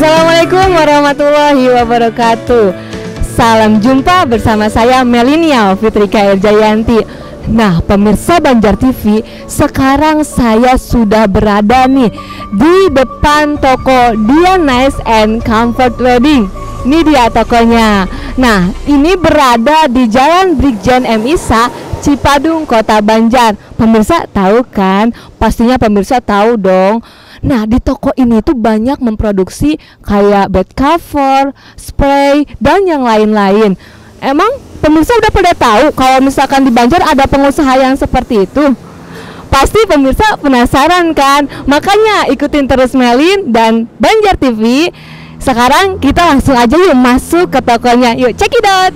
Assalamualaikum warahmatullahi wabarakatuh. Salam jumpa bersama saya Melinial Fitrika Jayanti. Nah, pemirsa Banjar TV, sekarang saya sudah berada nih di depan toko Dian Nice and Comfort Wedding. Ini dia tokonya. Nah, ini berada di Jalan Brigjen M. Isa, Cipadung, Kota Banjar. Pemirsa tahu kan? Pastinya pemirsa tahu dong. Nah, di toko ini tuh banyak memproduksi kayak bed cover, spray, dan yang lain-lain. Emang pemirsa udah pada tahu kalau misalkan di Banjar ada pengusaha yang seperti itu? Pasti pemirsa penasaran kan? Makanya ikutin terus Melin dan Banjar TV. Sekarang kita langsung aja yuk masuk ke tokonya. Yuk check it out.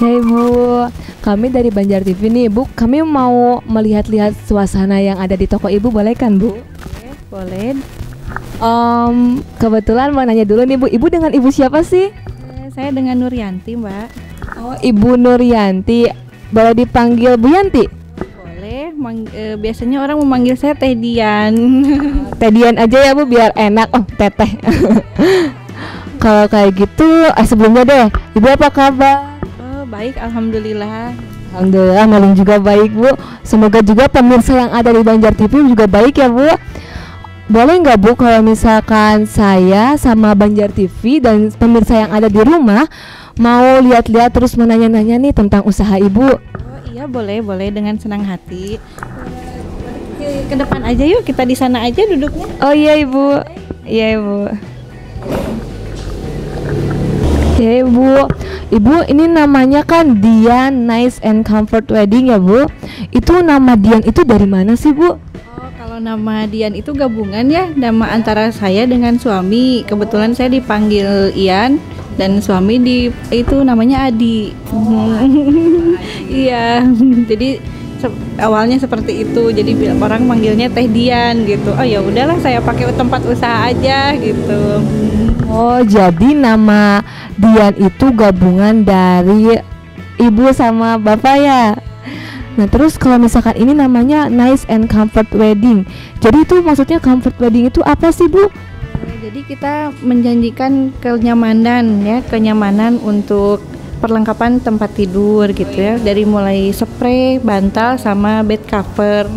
Ya Ibu, kami dari Banjar TV nih Bu, kami mau melihat-lihat suasana yang ada di toko Ibu, boleh kan Bu? Boleh. Kebetulan mau nanya dulu nih Bu, Ibu dengan Ibu siapa sih? Saya dengan Nuryanti, Mbak. Oh, Ibu Nuryanti, boleh dipanggil Bu Yanti? Boleh. Biasanya orang memanggil saya Teh Dian. Teh Dian aja ya Bu, biar enak. Oh, Teteh. Kalau kayak gitu, sebelumnya deh, Ibu apa kabar? Baik, alhamdulillah. Alhamdulillah, Melin juga baik Bu. Semoga juga pemirsa yang ada di Banjar TV juga baik ya Bu. Boleh nggak Bu kalau misalkan saya sama Banjar TV dan pemirsa yang ada di rumah mau lihat-lihat terus menanya-nanya nih tentang usaha Ibu? Oh iya, boleh dengan senang hati. Ke depan aja yuk, kita di sana aja duduknya. Oh iya Ibu. Iya Ibu. Ya Ibu, ini namanya kan Dian Nice and Comfort Wedding ya Bu. Itu nama Dian itu dari mana sih Bu? Oh, kalau nama Dian itu gabungan ya, nama antara saya dengan suami. Kebetulan saya dipanggil Ian dan suami itu namanya Adi. Iya, jadi awalnya seperti itu. Jadi orang manggilnya Teh Dian gitu. Oh ya udahlah, saya pakai tempat usaha aja gitu. Oh, jadi nama Dian itu gabungan dari Ibu sama Bapak ya. Nah, terus kalau misalkan ini namanya Nice and Comfort Wedding. Jadi itu maksudnya comfort wedding itu apa sih Bu? Jadi kita menjanjikan kenyamanan untuk perlengkapan tempat tidur gitu ya. Dari mulai spray, bantal sama bed cover.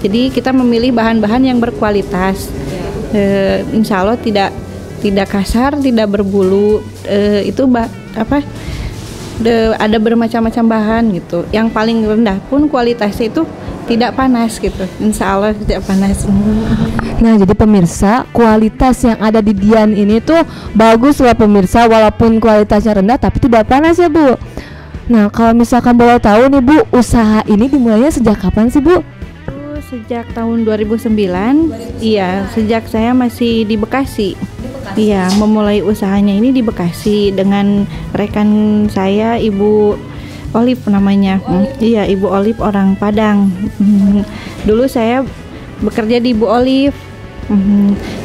Jadi kita memilih bahan-bahan yang berkualitas. Insya Allah tidak kasar, tidak berbulu. Ada bermacam-macam bahan gitu. Yang paling rendah pun kualitasnya itu tidak panas gitu. Insya Allah tidak panas. Nah, jadi pemirsa, kualitas yang ada di Dian ini tuh bagus lah pemirsa, walaupun kualitasnya rendah tapi tidak panas ya Bu. Nah, kalau misalkan boleh tahu nih Bu, usaha ini dimulainya sejak kapan sih Bu? Sejak tahun 2009. Iya, sejak saya masih di Bekasi. Iya, memulai usahanya ini di Bekasi dengan rekan saya, Ibu Olive namanya. Iya, Ibu Olive orang Padang. Dulu saya bekerja di Bu Olive.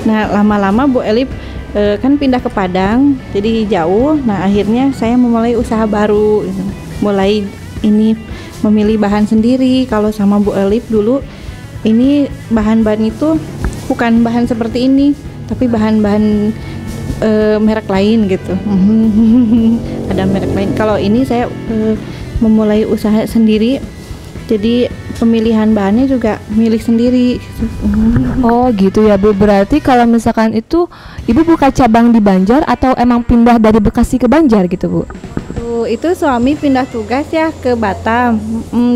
Nah, lama-lama Bu Olive kan pindah ke Padang, jadi jauh. Nah, akhirnya saya memulai usaha baru. Mulai ini memilih bahan sendiri. Kalau sama Bu Olive dulu, ini bahan-bahan itu bukan bahan seperti ini, tapi bahan-bahan merek lain gitu. Ada merek lain. Kalau ini saya memulai usaha sendiri, jadi pemilihan bahannya juga milih sendiri. Oh gitu ya Bu. Berarti kalau misalkan itu Ibu buka cabang di Banjar atau emang pindah dari Bekasi ke Banjar gitu Bu? Itu suami pindah tugas ya ke Batam.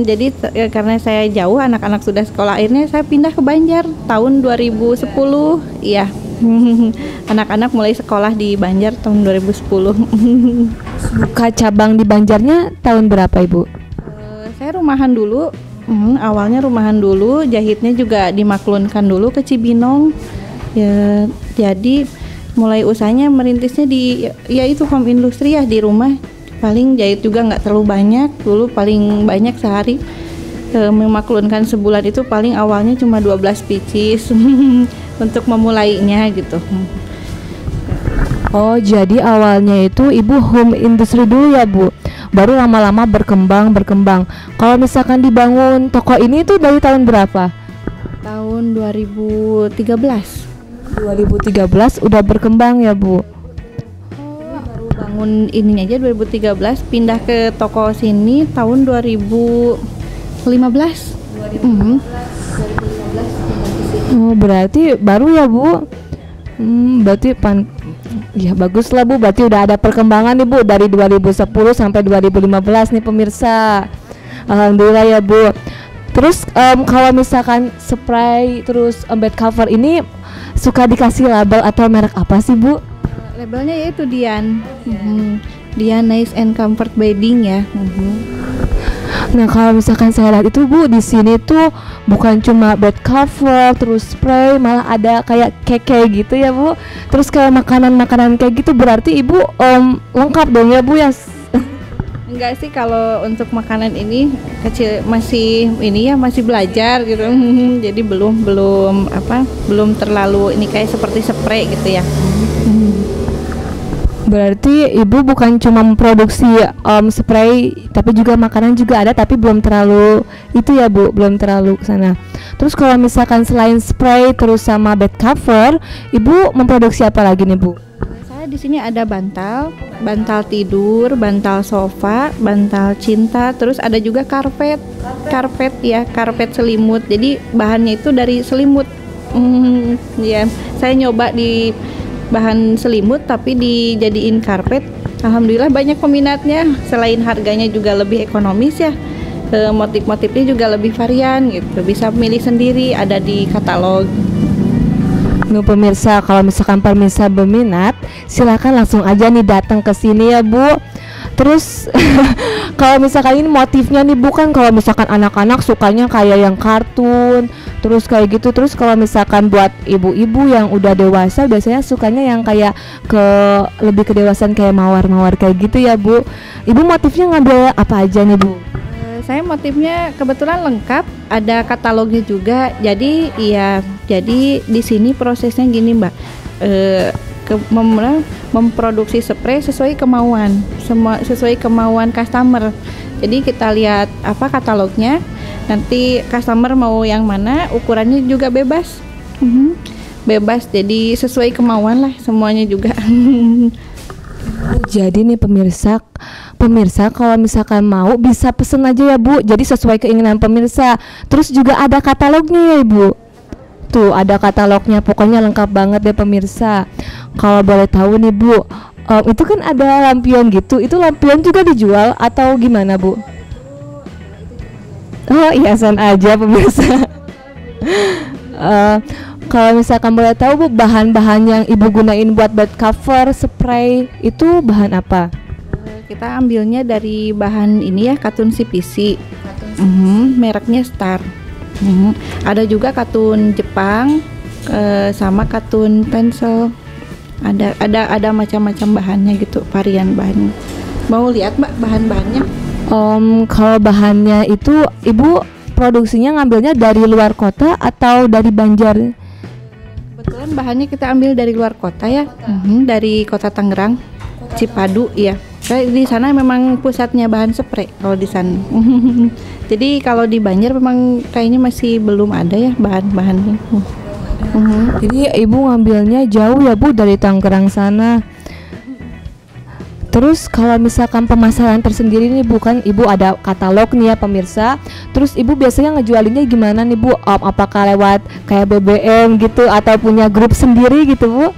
Jadi karena saya jauh, anak-anak sudah sekolah, akhirnya saya pindah ke Banjar tahun 2010. Iya. Anak-anak mulai sekolah di Banjar tahun 2010. Buka cabang di Banjarnya tahun berapa Ibu? Saya rumahan dulu. Awalnya rumahan dulu, jahitnya juga dimaklunkan dulu ke Cibinong. Ya, jadi mulai usahanya merintisnya di ya itu home industry ya, di rumah. Paling jahit juga nggak terlalu banyak, dulu paling banyak sehari memaklunkan sebulan itu paling awalnya cuma 12 pieces untuk memulainya gitu. Oh, jadi awalnya itu ibu home industry dulu ya bu, baru lama-lama berkembang. Kalau misalkan dibangun toko ini tuh dari tahun berapa? Tahun 2013. 2013 udah berkembang ya bu. Baru bangun ininya aja 2013, pindah ke toko sini tahun 2015. Oh, berarti baru ya bu. Berarti ya bagus lah bu, berarti udah ada perkembangan nih bu dari 2010 sampai 2015 nih pemirsa. Alhamdulillah ya bu. Terus kalau misalkan spray terus bed cover ini suka dikasih label atau merek apa sih bu? Labelnya yaitu Dian. Dian Nice and Comfort Bedding ya. Nah kalau misalkan saya lihat itu bu, di sini tuh bukan cuma bed cover terus spray, malah ada kayak keke gitu ya bu. Terus kayak makanan kayak gitu, berarti ibu lengkap dong ya bu ya. Enggak sih, kalau untuk makanan ini kecil, masih ini ya, masih belajar gitu. Jadi belum terlalu ini kayak seperti spray gitu ya. Berarti ibu bukan cuma memproduksi spray, tapi juga makanan juga ada, tapi belum terlalu itu ya bu, belum terlalu kesana. Terus kalau misalkan selain spray terus sama bed cover, ibu memproduksi apa lagi nih bu? Saya di sini ada bantal tidur, bantal sofa, bantal cinta, terus ada juga karpet selimut. Jadi bahannya itu dari selimut. Ya, saya nyoba di bahan selimut tapi dijadiin karpet. Alhamdulillah banyak peminatnya. Selain harganya juga lebih ekonomis ya, motif-motifnya juga lebih varian gitu, bisa milih sendiri, ada di katalog. Nuh pemirsa, kalau misalkan pemirsa berminat, silakan langsung aja nih datang ke sini ya bu. Terus kalau misalkan ini motifnya nih bukan, kalau misalkan anak-anak sukanya kayak yang kartun terus kayak gitu. Terus kalau misalkan buat ibu-ibu yang udah dewasa, biasanya sukanya yang kayak lebih kedewasaan kayak mawar-mawar kayak gitu ya bu. Ibu motifnya ngambil apa aja nih bu? Saya motifnya kebetulan lengkap, ada katalognya juga. Jadi di sini prosesnya gini mbak, memproduksi spray sesuai kemauan customer. Jadi kita lihat apa katalognya, nanti customer mau yang mana, ukurannya juga bebas. Bebas, jadi sesuai kemauan lah semuanya juga. Jadi nih pemirsa kalau misalkan mau bisa pesen aja ya bu, jadi sesuai keinginan pemirsa. Terus juga ada katalognya ya ibu. Tuh ada katalognya, pokoknya lengkap banget deh pemirsa. Kalau boleh tahu nih bu, itu kan ada lampion gitu, itu lampion juga dijual atau gimana bu? Oh hiasan aja pemirsa. Kalau misalkan boleh tahu bu, bahan-bahan yang ibu gunain buat bed cover, spray itu bahan apa? Kita ambilnya dari bahan ini ya, katun CPC. Mereknya Star. Ada juga katun Jepang, sama katun pensel. Ada macam-macam bahannya gitu, varian bahannya. Mau lihat mbak bahan-bahannya? Kalau bahannya itu ibu produksinya ngambilnya dari luar kota atau dari Banjar? Kebetulan bahannya kita ambil dari luar kota ya, dari kota Tangerang, Cipadu ya. Kayak di sana memang pusatnya bahan spray kalau di sana. Jadi kalau di Banjar memang kayaknya masih belum ada ya bahan-bahannya. Jadi ibu ngambilnya jauh ya bu dari Tangerang sana. Terus kalau misalkan pemasaran tersendiri nih bu, kan ibu ada katalog nih ya pemirsa. Terus ibu biasanya ngejualinnya gimana nih bu? Apakah lewat kayak BBM gitu atau punya grup sendiri gitu bu?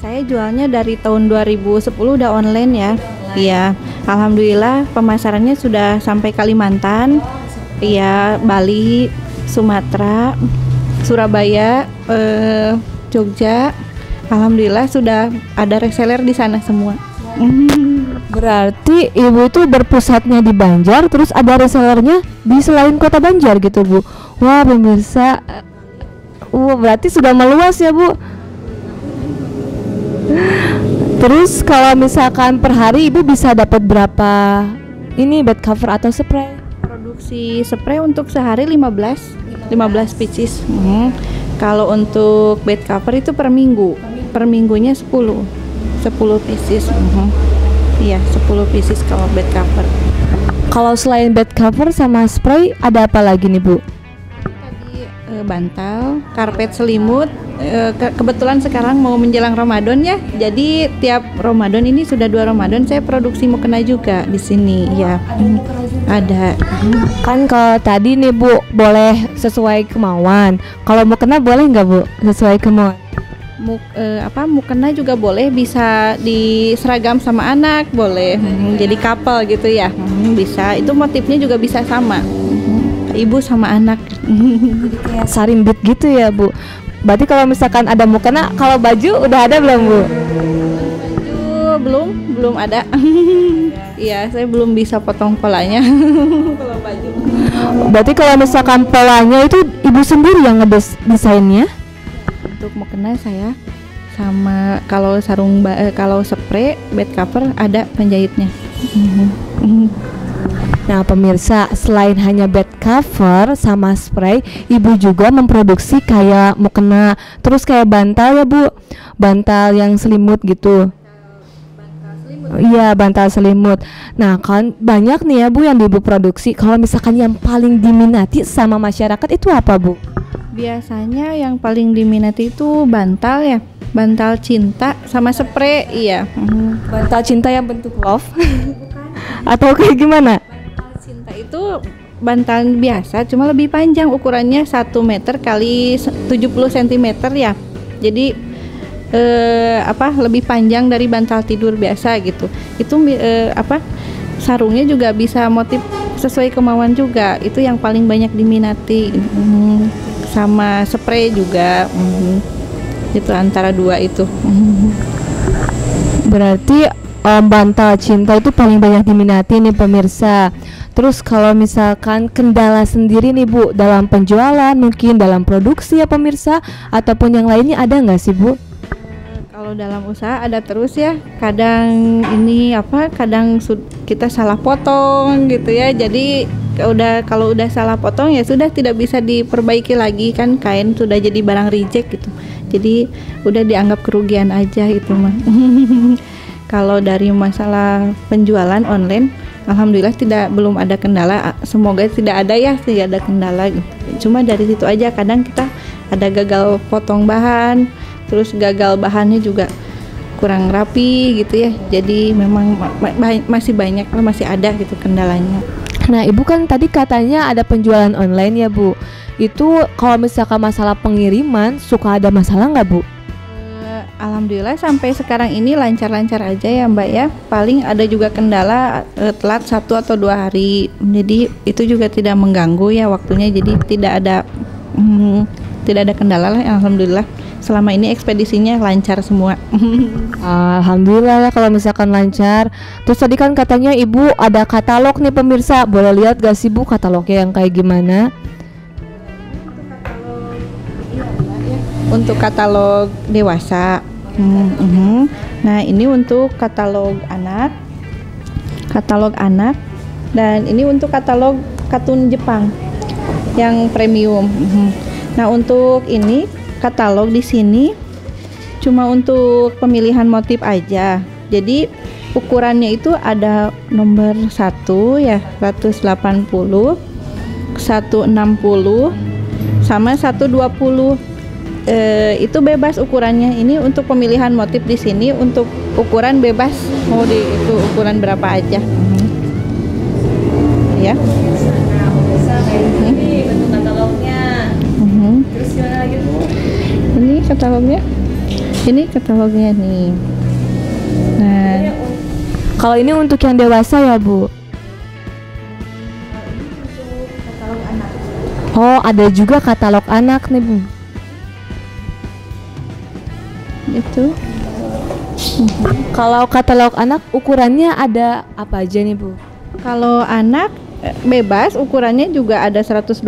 Saya jualnya dari tahun 2010 udah online ya. Iya, alhamdulillah pemasarannya sudah sampai Kalimantan, iya, Bali, Sumatera, Surabaya, Jogja. Alhamdulillah sudah ada reseller di sana semua. Berarti ibu itu berpusatnya di Banjar, terus ada resellernya di selain kota Banjar gitu bu. Wah pemirsa, berarti sudah meluas ya bu. Terus kalau misalkan per hari ibu bisa dapat berapa ini bed cover atau spray? Produksi spray untuk sehari 15 pieces. Kalau untuk bed cover itu per minggu. Per minggunya 10 pieces. Iya, 10 pieces kalau bed cover. Kalau selain bed cover sama spray ada apa lagi nih Bu? Tadi bantal, karpet selimut. Kebetulan sekarang mau menjelang Ramadan ya. Jadi tiap Ramadan ini sudah 2 Ramadan saya produksi mukena juga di sini ya. Ada. Kan kalau tadi nih Bu boleh sesuai kemauan. Kalau mukena boleh nggak Bu sesuai kemauan? Mukena juga boleh, bisa diseragam sama anak, boleh. Jadi couple gitu ya. Bisa. Itu motifnya juga bisa sama. Ibu sama anak. Kayak sarimbit gitu ya Bu. Berarti kalau misalkan ada mukena, kalau baju udah ada belum Bu? Baju belum ada. Iya, saya belum bisa potong polanya. Kalau baju. Berarti kalau misalkan polanya itu ibu sendiri yang ngedesainnya? Untuk mukena saya sama kalau kalau spray bed cover ada penjahitnya. Nah pemirsa, selain hanya bed cover sama spray, ibu juga memproduksi kayak mukena, terus kayak bantal ya Bu, bantal yang selimut gitu. Iya, bantal selimut. Nah kan banyak nih ya Bu yang ibu produksi. Kalau misalkan yang paling diminati sama masyarakat itu apa Bu? Biasanya yang paling diminati itu bantal ya, bantal cinta sama spray. Iya. Bantal cinta yang bentuk love atau kayak gimana? Cinta itu bantal biasa, cuma lebih panjang, ukurannya 1 meter kali 70 cm ya. Jadi lebih panjang dari bantal tidur biasa gitu. Itu sarungnya juga bisa motif sesuai kemauan juga. Itu yang paling banyak diminati. Sama spray juga. Itu antara 2 itu. Berarti bantal cinta itu paling banyak diminati nih pemirsa. Terus kalau misalkan kendala sendiri nih Bu dalam penjualan, mungkin dalam produksi ya pemirsa, ataupun yang lainnya ada nggak sih Bu? Kalau dalam usaha ada terus ya. Kadang kita salah potong gitu ya. Jadi kalau udah salah potong ya sudah tidak bisa diperbaiki lagi, kan kain sudah jadi barang reject gitu. Jadi udah dianggap kerugian aja itu mah. Kalau dari masalah penjualan online, alhamdulillah belum ada kendala. Semoga tidak ada kendala gitu. Cuma dari situ aja kadang kita ada gagal potong bahan, terus gagal bahannya juga kurang rapi gitu ya. Jadi memang masih ada gitu kendalanya. Nah Ibu kan tadi katanya ada penjualan online ya Bu. Itu kalau misalkan masalah pengiriman suka ada masalah nggak Bu? Alhamdulillah sampai sekarang ini lancar-lancar aja ya Mbak ya. Paling ada juga kendala telat 1 atau 2 hari. Jadi itu juga tidak mengganggu ya waktunya. Jadi tidak ada kendala lah, alhamdulillah. Selama ini ekspedisinya lancar semua. Alhamdulillah ya kalau misalkan lancar. Terus tadi kan katanya Ibu ada katalog nih pemirsa. Boleh lihat gak sih Bu katalognya yang kayak gimana? Untuk katalog dewasa. Nah ini untuk katalog anak, dan ini untuk katalog kartun Jepang yang premium. Nah untuk ini katalog di sini cuma untuk pemilihan motif aja. Jadi ukurannya itu ada nomor 1 ya 180, 160 sama 120. Itu bebas ukurannya. Ini untuk pemilihan motif di sini untuk ukuran bebas, mau itu ukuran berapa aja. Ya. Ini bentuk katalognya. Terus gimana lagi Bu? Ini katalognya nih. Nah, kalau ini untuk yang dewasa ya Bu. katalog anak. Oh ada juga katalog anak nih Bu. Itu. Kalau katalog anak ukurannya ada apa aja nih Bu? Kalau anak bebas ukurannya juga ada 120,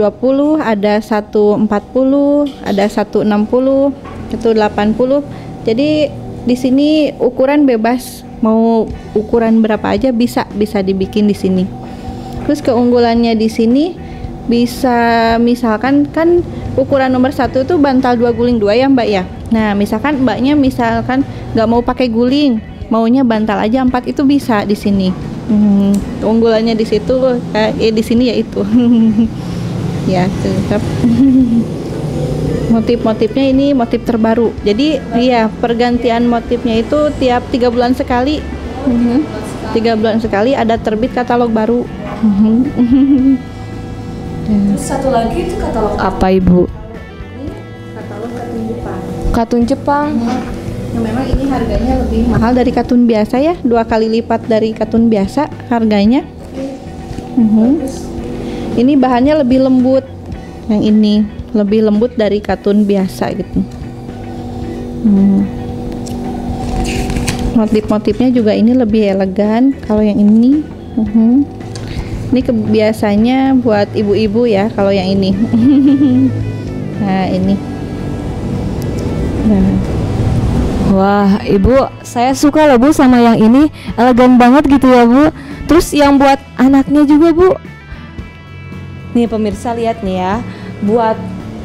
ada 140, ada 160, 180. Jadi Di sini ukuran bebas, mau ukuran berapa aja bisa dibikin di sini. Terus keunggulannya di sini bisa misalkan kan ukuran nomor 1 tuh bantal 2 guling 2 ya Mbak ya. Nah misalkan Mbaknya misalkan nggak mau pakai guling, maunya bantal aja 4 itu bisa di sini. Keunggulannya di situ di sini ya itu. Ya tetap. Motif-motifnya ini motif terbaru. Jadi ya pergantian motifnya itu tiap 3 bulan sekali. 3 bulan sekali ada terbit katalog baru. Terus satu lagi itu katalog apa Ibu? Katalog katun Jepang. Katun Jepang. Nah, memang ini harganya lebih mahal dari katun biasa ya, 2 kali lipat dari katun biasa harganya. Ini bahannya lebih lembut. Yang ini lebih lembut dari katun biasa gitu. Motif-motifnya juga ini lebih elegan. Kalau yang ini, ini biasanya buat ibu-ibu ya. Kalau yang ini, nah ini. Nah. Wah, Ibu, saya suka loh Bu sama yang ini, elegan banget gitu ya Bu. Terus yang buat anaknya juga Bu. Nih pemirsa lihat nih ya, buat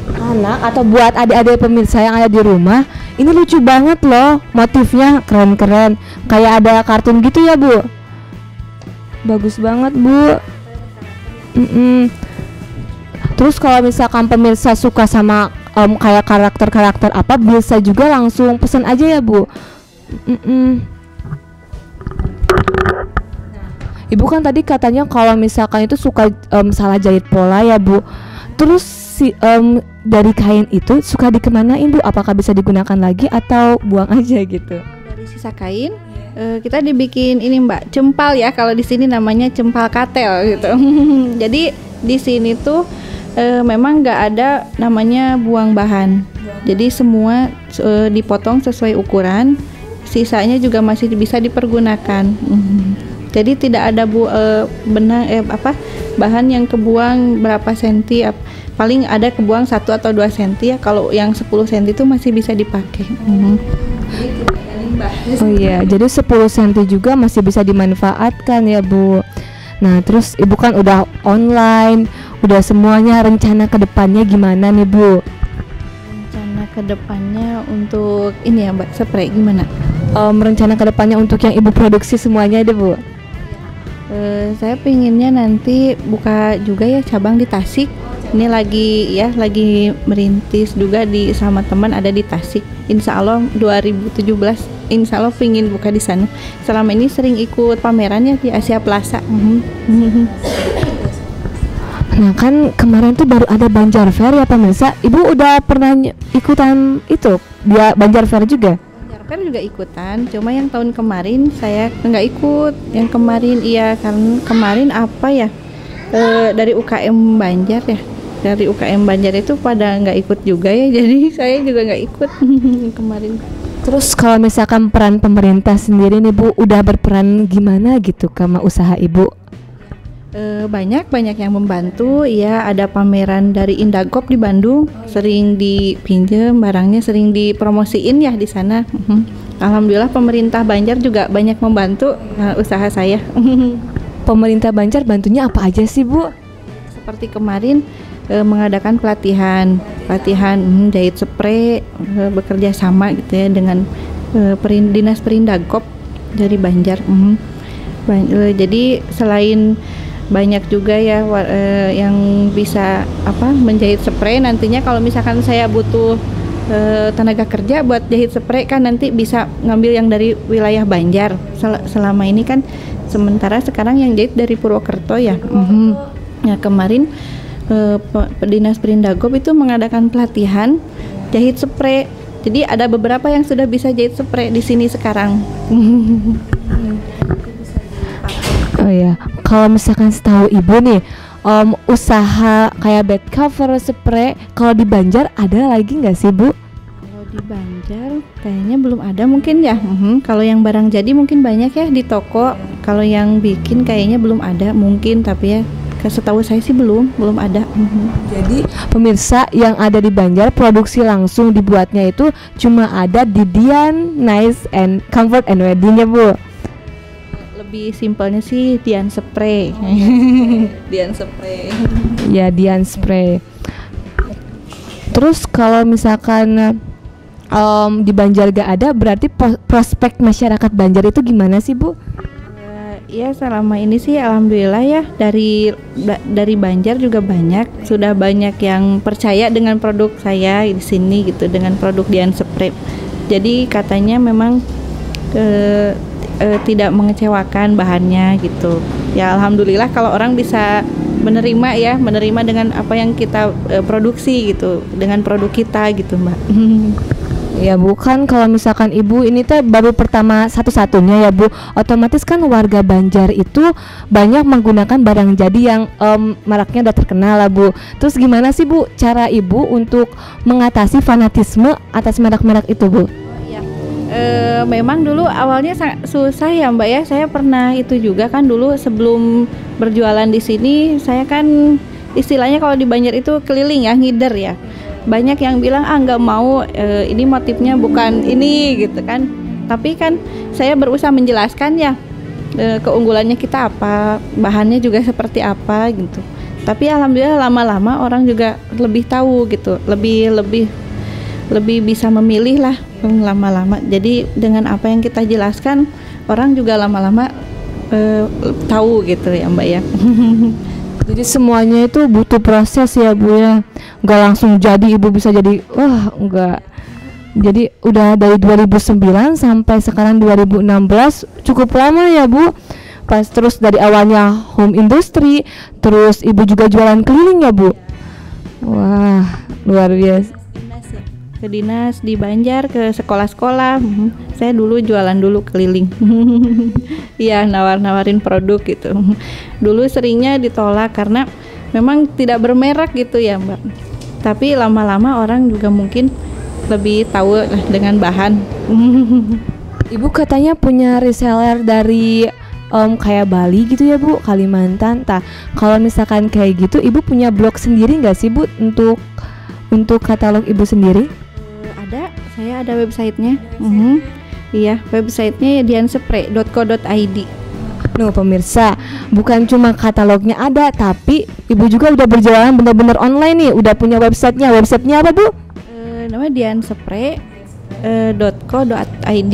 anak atau buat adik-adik pemirsa yang ada di rumah, ini lucu banget loh, motifnya keren-keren, kayak ada kartun gitu ya Bu. Bagus banget Bu. Terus kalau misalkan pemirsa suka sama kayak karakter-karakter apa, bisa juga langsung pesan aja ya Bu. Ibu kan tadi katanya kalau misalkan itu suka salah jahit pola ya Bu. Terus dari kain itu suka dikemanain Bu? Apakah bisa digunakan lagi atau buang aja gitu? Dari sisa kain kita dibikin ini Mbak, cempal ya, kalau di sini namanya cempal katel gitu. Jadi di sini tuh memang nggak ada namanya buang bahan. Jadi semua dipotong sesuai ukuran, sisanya juga masih bisa dipergunakan. Jadi tidak ada bahan yang kebuang berapa senti, paling ada kebuang 1 atau 2 senti ya. Kalau yang 10 senti itu masih bisa dipakai. Oh iya, jadi 10 senti juga masih bisa dimanfaatkan ya Bu. Nah terus Ibu kan udah online, udah semuanya, rencana ke depannya gimana nih Bu? Rencana ke depannya untuk ini ya Mbak, spray gimana? Rencana ke depannya untuk yang Ibu produksi semuanya deh Bu. Saya pinginnya nanti buka juga ya cabang di Tasik. Ini lagi merintis juga sama teman ada di Tasik. Insya Allah 2017 Insya Allah pingin buka di sana. Selama ini sering ikut pamerannya di Asia Plaza. Nah kan kemarin tuh baru ada Banjar Fair ya pemirsa. Ibu udah pernah ikutan itu dia Banjar Fair juga? Kan juga ikutan, cuma yang tahun kemarin saya nggak ikut. Yang kemarin iya, karena kemarin apa ya, dari UKM Banjar ya, dari UKM Banjar itu pada nggak ikut juga ya, jadi saya juga nggak ikut kemarin. Terus kalau misalkan peran pemerintah sendiri nih Bu, udah berperan gimana gitu sama usaha Ibu? Banyak yang membantu ya. Ada pameran dari Indagop di Bandung, sering dipinjem barangnya, sering dipromosiin ya di sana. Alhamdulillah pemerintah Banjar juga banyak membantu usaha saya. Pemerintah Banjar bantunya apa aja sih Bu? Seperti kemarin mengadakan pelatihan jahit spray, bekerja sama gitu ya dengan Dinas Perindagop dari Banjar. Jadi selain banyak juga ya yang bisa menjahit spray, nantinya kalau misalkan saya butuh tenaga kerja buat jahit spray kan nanti bisa ngambil yang dari wilayah Banjar. Selama ini kan sementara sekarang yang jahit dari Purwokerto ya. Ya kemarin Dinas Perindagop itu mengadakan pelatihan jahit spray. Jadi ada beberapa yang sudah bisa jahit spray di sini sekarang. Oh ya, kalau misalkan setahu Ibu nih, usaha kayak bed cover, spray, kalau di Banjar ada lagi nggak sih Bu? Kalau di Banjar kayaknya belum ada mungkin ya. Kalau yang barang jadi mungkin banyak ya di toko. Kalau yang bikin kayaknya belum ada mungkin, tapi ya setahu saya sih belum ada. Jadi pemirsa yang ada di Banjar produksi langsung dibuatnya itu cuma ada di Dian Nice and Comfort and Wedding ya Bu. Lebih simpelnya sih Dian Spray. Dian Spray. Ya Dian Spray. Terus kalau misalkan di Banjar gak ada, berarti prospek masyarakat Banjar itu gimana sih Bu? Ya selama ini sih alhamdulillah ya dari Banjar juga sudah banyak yang percaya dengan produk saya di sini gitu, dengan produk Dian Spray. Jadi katanya memang tidak mengecewakan bahannya gitu. Ya alhamdulillah kalau orang bisa menerima dengan apa yang kita produksi gitu, dengan produk kita gitu Mbak. Ya Bu, kan kalau misalkan Ibu ini teh baru pertama satu-satunya ya Bu, otomatis kan warga Banjar itu banyak menggunakan barang jadi yang mereknya udah terkenal lah Bu. Terus gimana sih Bu cara Ibu untuk mengatasi fanatisme atas merek-merek itu Bu? Memang dulu awalnya sangat susah ya Mbak ya. Saya pernah itu juga kan dulu sebelum berjualan di sini, saya kan istilahnya kalau di Banjar itu keliling ya, ngider ya. Banyak yang bilang nggak mau, ini motifnya bukan ini gitu kan. Tapi kan saya berusaha menjelaskan ya keunggulannya kita apa, bahannya juga seperti apa gitu. Tapi alhamdulillah lama-lama orang juga lebih tahu gitu, lebih bisa memilih lah lama-lama. Jadi dengan apa yang kita jelaskan, orang juga lama-lama tahu gitu ya Mbak ya. Jadi semuanya itu butuh proses ya Bu ya, nggak langsung jadi Ibu bisa jadi enggak. Jadi udah dari 2009 sampai sekarang 2016 cukup lama ya Bu. Pas terus dari awalnya home industry, terus Ibu juga jualan keliling ya Bu. Wah luar biasa. Ke dinas di Banjar, ke sekolah-sekolah. Saya dulu jualan dulu keliling. Iya, nawarin produk gitu. Dulu seringnya ditolak karena memang tidak bermerek gitu ya Mbak. Tapi lama-lama orang juga mungkin lebih tahu dengan bahan. Ibu katanya punya reseller dari kayak Bali gitu ya Bu, Kalimantan. Kalau misalkan kayak gitu, Ibu punya blog sendiri nggak sih Bu untuk katalog Ibu sendiri? Saya ada websitenya. Iya, websitenya dianspray.co.id. Nuh pemirsa, bukan cuma katalognya ada, tapi Ibu juga udah berjualan benar-benar online nih, udah punya websitenya. Websitenya apa Bu? Namanya dianspray.co.id.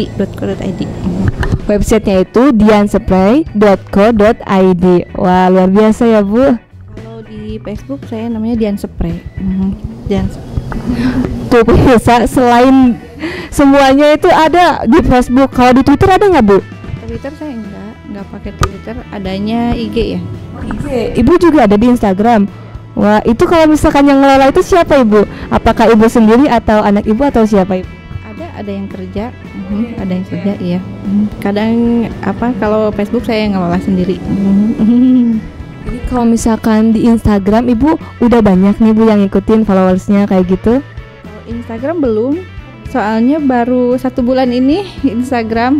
Websitenya itu dianspray.co.id. Wah luar biasa ya Bu. Kalau di Facebook saya namanya Dian Spray. Dian Spray. Tuh pemirsa, selain semuanya itu ada di Facebook, kalau di Twitter ada nggak Bu? Twitter saya nggak pakai Twitter, adanya IG ya. IG. Ibu juga ada di Instagram. Wah itu kalau misalkan yang ngelola itu siapa Ibu? Apakah Ibu sendiri atau anak Ibu atau siapa Ibu? Ada yang kerja, ada yang kerja iya. Kadang kalau Facebook saya yang ngelola sendiri. Jadi kalau misalkan di Instagram Ibu udah banyak nih Bu yang ngikutin followersnya kayak gitu? Instagram belum, soalnya baru 1 bulan ini Instagram.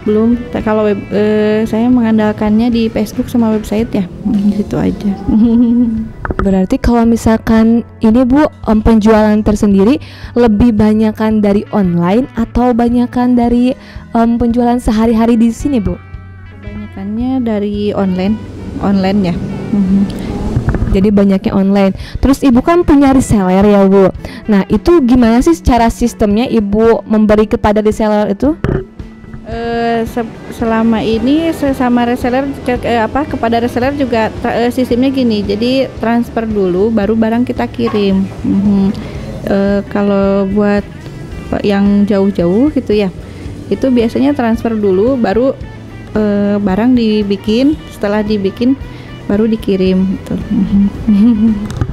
Belum. Kalau saya mengandalkannya di Facebook sama website ya, gitu aja. Berarti kalau misalkan ini Bu penjualan tersendiri lebih banyakan dari online atau banyakan dari penjualan sehari-hari di sini Bu? Kebanyakannya dari online ya. Jadi banyaknya online. Terus Ibu kan punya reseller ya Bu. Nah itu gimana sih cara sistemnya Ibu memberi kepada reseller itu? Selama ini sama reseller kepada reseller juga sistemnya gini. Jadi transfer dulu baru barang kita kirim. Kalau buat yang jauh-jauh gitu ya, itu biasanya transfer dulu baru barang dibikin. Setelah dibikin baru dikirim gitu.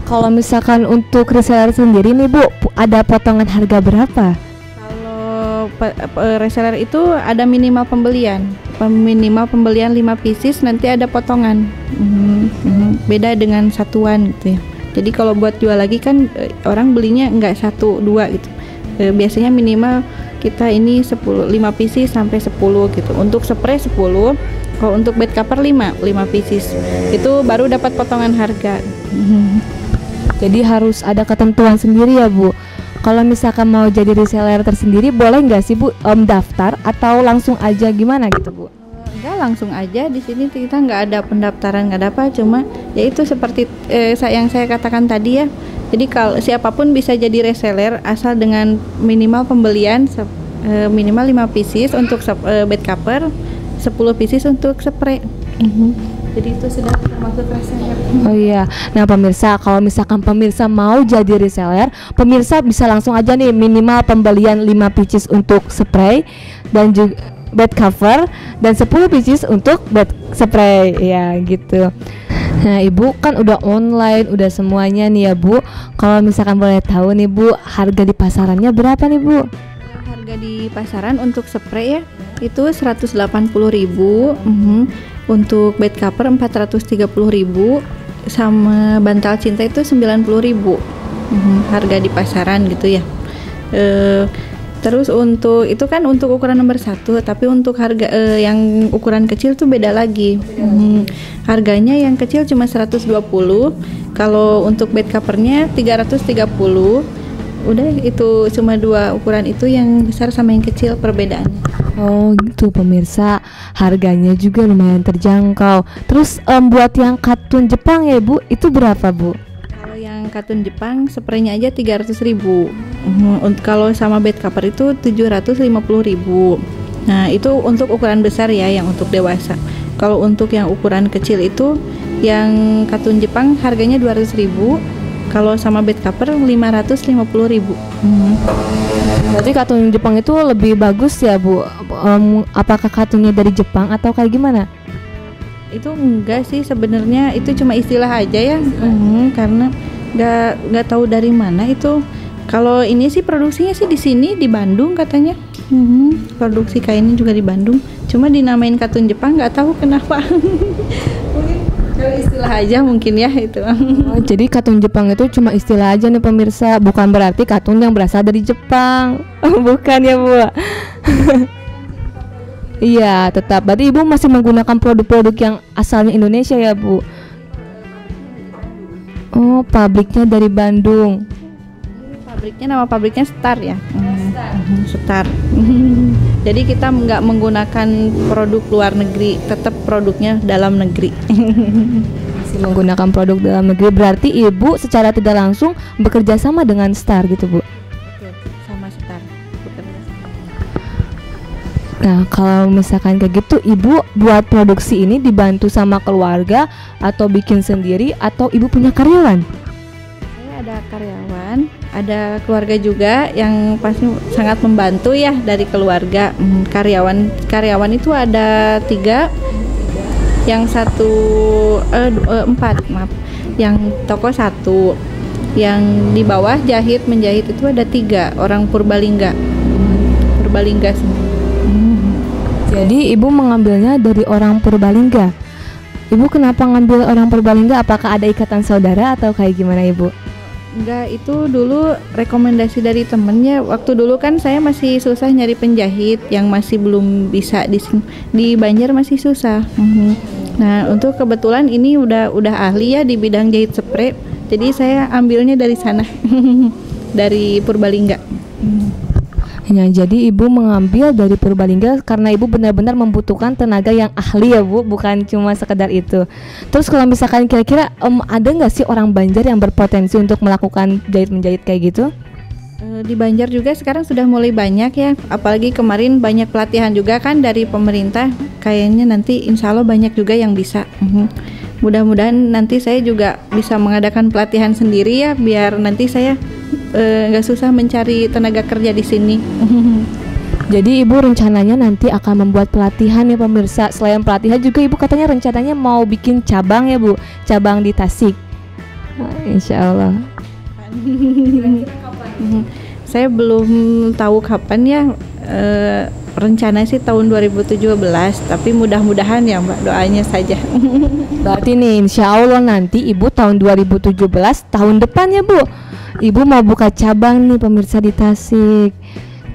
Kalau misalkan untuk reseller sendiri nih Bu, ada potongan harga berapa? Kalau reseller itu ada minimal pembelian 5 pieces, nanti ada potongan. Beda dengan satuan gitu ya. Jadi kalau buat jual lagi kan orang belinya nggak 1, 2 gitu. Biasanya minimal kita ini 5 pieces sampai 10 gitu. Untuk spray 10, Kalau untuk bed cover 5 pieces. Itu baru dapat potongan harga. Jadi harus ada ketentuan sendiri ya Bu. Kalau misalkan mau jadi reseller tersendiri, boleh nggak sih Bu daftar atau langsung aja gimana gitu Bu? Enggak, langsung aja. Di sini kita nggak ada pendaftaran, nggak ada apa, cuma ya itu seperti yang saya katakan tadi ya. Jadi kalau siapapun bisa jadi reseller asal dengan minimal pembelian minimal 5 pieces untuk bed cover, 10 pieces untuk spray. Jadi itu sudah termasuk reseller. Oh iya. Nah pemirsa, kalau misalkan pemirsa mau jadi reseller, pemirsa bisa langsung aja nih minimal pembelian 5 pieces untuk spray dan juga bed cover dan 10 pieces untuk bed spray ya gitu. Nah Ibu kan udah online, udah semuanya nih ya Bu. Kalau misalkan boleh tahu nih Bu, harga di pasarannya berapa nih Bu? Harga di pasaran untuk spray ya itu 180.000. Untuk bed cover 430.000, sama bantal cinta itu 90.000. Harga di pasaran gitu ya. Terus untuk itu kan untuk ukuran nomor 1, tapi untuk harga yang ukuran kecil tuh beda lagi. Harganya yang kecil cuma 120, kalau untuk bed covernya 330. Udah itu cuma 2 ukuran itu, yang besar sama yang kecil perbedaannya. Oh gitu pemirsa, harganya juga lumayan terjangkau. Terus buat yang katun Jepang ya Bu, itu berapa Bu? Kalau yang katun Jepang spraynya aja 300.000. Kalau sama bed cover itu 750.000. Nah itu untuk ukuran besar ya, yang untuk dewasa. Kalau untuk yang ukuran kecil itu, yang katun Jepang harganya 200.000. Kalau sama bed cover 550.000. Berarti katun Jepang itu lebih bagus ya Bu? Apakah katunnya dari Jepang atau kayak gimana? Itu enggak sih sebenarnya, itu cuma istilah aja ya. Karena nggak tahu dari mana itu. Kalau ini sih produksinya sih di sini di Bandung katanya. Produksi kainnya juga di Bandung. Cuma dinamain katun Jepang, nggak tahu kenapa. Kalau istilah aja mungkin ya itu. Oh, jadi katun Jepang itu cuma istilah aja nih pemirsa, bukan berarti katun yang berasal dari Jepang. Bukan ya Bu? Iya, tetap. Berarti Ibu masih menggunakan produk-produk yang asalnya Indonesia ya Bu? Oh, pabriknya dari Bandung. Nama pabriknya Star ya. Star. Jadi kita nggak menggunakan produk luar negeri, tetap produknya dalam negeri. Masih menggunakan produk dalam negeri, berarti Ibu secara tidak langsung bekerja sama dengan Star gitu Bu? Betul, sama Star. Nah kalau misalkan kayak gitu, Ibu buat produksi ini dibantu sama keluarga atau bikin sendiri, atau Ibu punya karyawan? Saya ada karyawan, ada keluarga juga yang pasti sangat membantu ya dari keluarga. Karyawan itu ada 3, yang 4 maaf, yang toko 1, yang di bawah menjahit itu ada 3 orang Purbalingga semua. Jadi Ibu mengambilnya dari orang Purbalingga. Ibu kenapa ngambil orang Purbalingga? Apakah ada ikatan saudara atau kayak gimana Ibu? Enggak, itu dulu rekomendasi dari temennya. Waktu dulu kan saya masih susah nyari penjahit, yang masih belum bisa di Banjar masih susah. Nah untuk kebetulan ini udah ahli ya di bidang jahit spray, jadi saya ambilnya dari sana. Dari Purbalingga. Ya, jadi Ibu mengambil dari Purbalingga karena Ibu benar-benar membutuhkan tenaga yang ahli ya Bu, bukan cuma sekedar itu. Terus kalau misalkan kira-kira ada nggak sih orang Banjar yang berpotensi untuk melakukan jahit-menjahit kayak gitu? Di Banjar juga sekarang sudah mulai banyak ya, apalagi kemarin banyak pelatihan juga kan dari pemerintah. Kayaknya nanti insya Allah banyak juga yang bisa. Mudah-mudahan nanti saya juga bisa mengadakan pelatihan sendiri ya, biar nanti saya nggak susah mencari tenaga kerja di sini. Jadi Ibu rencananya nanti akan membuat pelatihan ya pemirsa. Selain pelatihan juga Ibu katanya rencananya mau bikin cabang ya Bu, cabang di Tasik. Insya Allah. Saya belum tahu kapan ya. Rencana sih tahun 2017, tapi mudah-mudahan ya Mbak, doanya saja. Berarti nih insya Allah nanti Ibu tahun 2017, tahun depan ya Bu, Ibu mau buka cabang nih pemirsa di Tasik.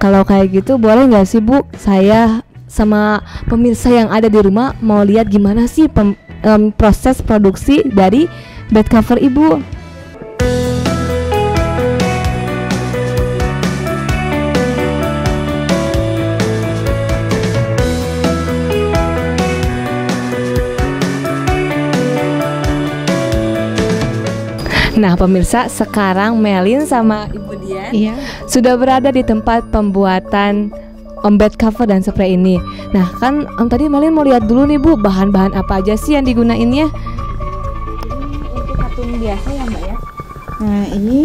Kalau kayak gitu boleh nggak sih Bu, saya sama pemirsa yang ada di rumah mau lihat gimana sih proses produksi dari bed cover Ibu. Nah pemirsa, sekarang Melin sama Ibu Dian sudah berada di tempat pembuatan bed cover dan spray ini. Nah kan tadi Melin mau lihat dulu nih Bu, bahan-bahan apa aja sih yang digunainnya? Untuk katun biasa ya Mbak ya. Nah ini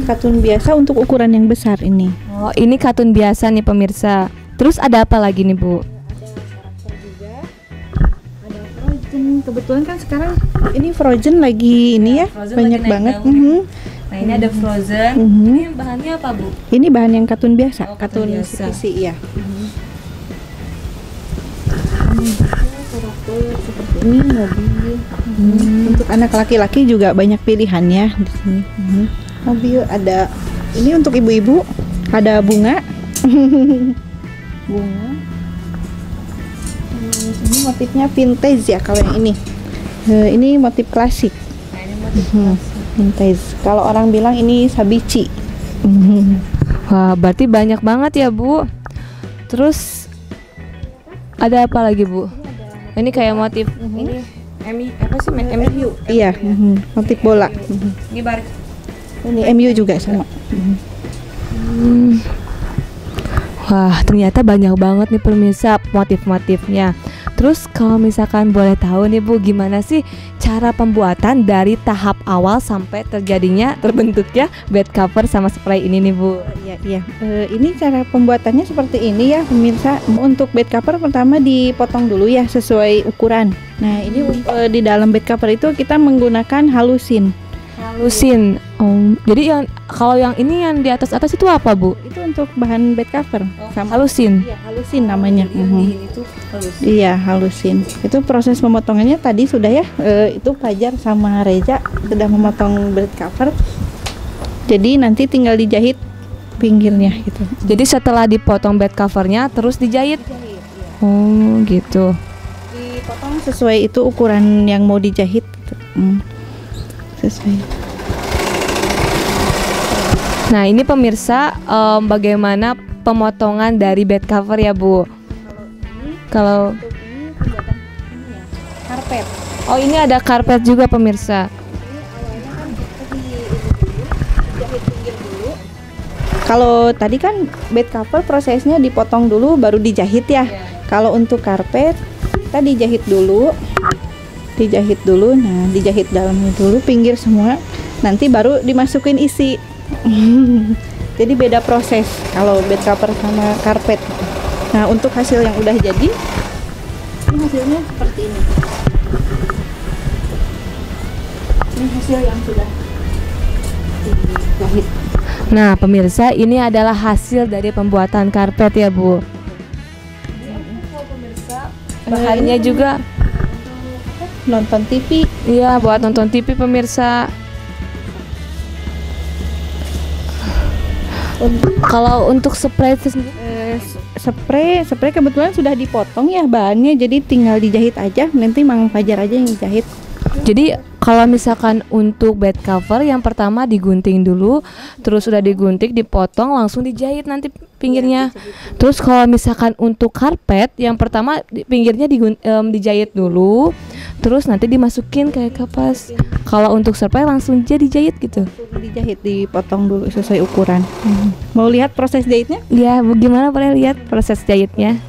katun biasa untuk ukuran yang besar ini. Oh ini katun biasa nih pemirsa. Terus ada apa lagi nih Bu? Kebetulan kan sekarang ini frozen lagi ini ya, banyak banget. Nah ini ada frozen. Ini bahannya apa Bu? Ini bahan yang katun biasa, katun biasa. CPC ya. Seperti ini mobil. Untuk anak laki-laki juga banyak pilihannya di sini. Mobil ada, ini untuk ibu-ibu ada bunga. Bunga. Ini motifnya vintage ya kalau yang ini. Ini motif klasik. Nah, ini motif klasik. Vintage. Kalau orang bilang ini sabici. Wah, berarti banyak banget ya, Bu. Terus ada apa lagi, Bu? Ini kayak motif ini apa sih? MU. Iya, motif bola. Ini bar. Ini MU juga sama. Wah, ternyata banyak banget nih pemirsa motif-motifnya. Terus kalau misalkan boleh tahu nih Bu, gimana sih cara pembuatan dari tahap awal sampai terbentuknya bed cover sama spray ini nih Bu? Iya. Ini cara pembuatannya seperti ini ya pemirsa. Untuk bed cover pertama dipotong dulu ya sesuai ukuran. Nah ini di dalam bed cover itu kita menggunakan halusin. Jadi kalau yang ini yang di atas itu apa Bu? Itu untuk bahan bed cover. Sama halusin. Iya, halusin namanya. Itu halusin. Iya, halusin. Itu proses pemotongannya tadi sudah ya. Itu Fajar sama Reza sudah memotong bed cover. Jadi nanti tinggal dijahit pinggirnya gitu. Jadi setelah dipotong bed covernya terus dijahit. Oh, gitu. Dipotong sesuai itu ukuran yang mau dijahit. Sesuai. Nah ini pemirsa bagaimana pemotongan dari bed cover ya Bu? Kalau karpet. Oh ini ada karpet juga pemirsa. Kalau tadi kan bed cover prosesnya dipotong dulu baru dijahit ya. Kalau untuk karpet kita dijahit dulu. Nah dijahit dalamnya dulu pinggir semua. Nanti baru dimasukin isi. Jadi beda proses kalau bed cover sama karpet. Nah untuk hasil yang udah jadi, ini hasilnya seperti ini. Ini hasil yang sudah dijahit. Nah pemirsa, ini adalah hasil dari pembuatan karpet ya Bu. Bahannya juga nonton TV. Iya, buat nonton TV pemirsa. Kalau untuk spray itu sendiri? Spray kebetulan sudah dipotong ya bahannya, jadi tinggal dijahit aja. Nanti Mang Fajar aja yang dijahit. Jadi kalau misalkan untuk bed cover yang pertama digunting dulu, terus udah digunting, dipotong, langsung dijahit nanti pinggirnya. Terus kalau misalkan untuk karpet yang pertama pinggirnya dijahit dulu, terus nanti dimasukin kayak kapas. Kalau untuk spray langsung jadi jahit gitu. Dijahit, dipotong dulu sesuai ukuran. Mau lihat proses jahitnya? Ya, bagaimana boleh lihat proses jahitnya?